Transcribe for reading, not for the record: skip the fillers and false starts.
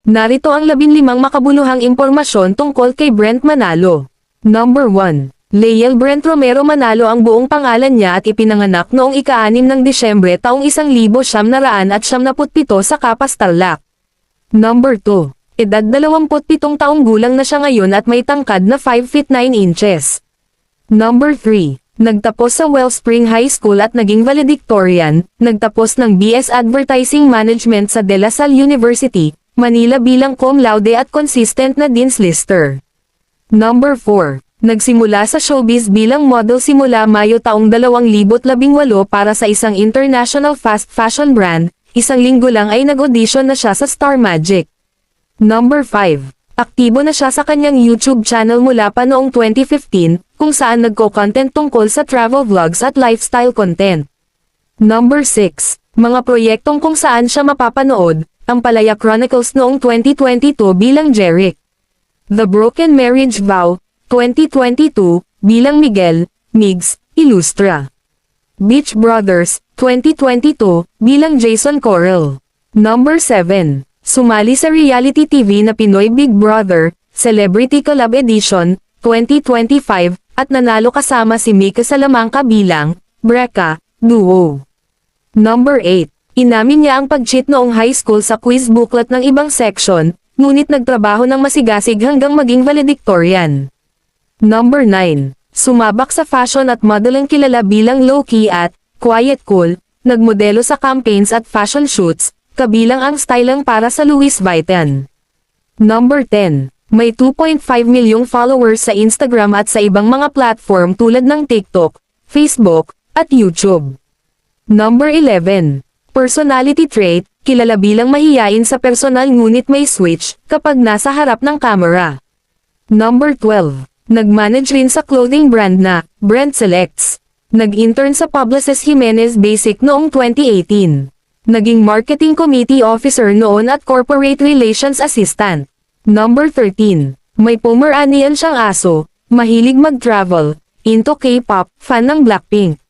Narito ang 15 makabuluhang impormasyon tungkol kay Brent Manalo. Number 1. Leyel Brent Romero Manalo ang buong pangalan niya at ipinanganak noong ika-6 ng Disyembre taong 1977 sa Capas, Tarlac. Number 2. Edad 27 taong gulang na siya ngayon at may tangkad na 5 feet 9 inches. Number 3. Nagtapos sa Wellspring High School at naging valedictorian, nagtapos ng BS Advertising Management sa De La Salle University, Manila bilang cum laude at consistent na Dean's Lister. Number 4. Nagsimula sa showbiz bilang model simula Mayo taong 2018 para sa isang international fast fashion brand, isang linggo lang ay nag-audition na siya sa Star Magic. Number 5. Aktibo na siya sa kanyang YouTube channel mula pa noong 2015, kung saan nagko-content tungkol sa travel vlogs at lifestyle content. Number 6. Mga proyektong kung saan siya mapapanood, ang Palaya Chronicles noong 2022 bilang Jeric. The Broken Marriage Vow, 2022, bilang Miguel, Migs, Illustra. Beach Brothers, 2022, bilang Jason Correll. Number 7. Sumali sa reality TV na Pinoy Big Brother, Celebrity Collab Edition, 2025, at nanalo kasama si Mika Salamangka bilang, Breka, Duo. Number 8. Inamin niya ang pag-cheat noong high school sa quiz booklet ng ibang section, ngunit nagtrabaho ng masigasig hanggang maging valedictorian. Number 9. Sumabak sa fashion at modeling kilala bilang low-key at quiet cool, nagmodelo sa campaigns at fashion shoots, kabilang ang styling para sa Louis Vuitton. Number 10. May 2.5 milyong followers sa Instagram at sa ibang mga platform tulad ng TikTok, Facebook, at YouTube. Number 11. Personality trait, kilala bilang mahiyain sa personal ngunit may switch kapag nasa harap ng camera. Number 12. Nag-manage rin sa clothing brand na Brent Selects. Nag-intern sa Publicis Jimenez Basic noong 2018. Naging marketing committee officer noon at corporate relations assistant. Number 13. May Pomeranian siyang aso, mahilig mag-travel, into K-pop, fan ng Blackpink.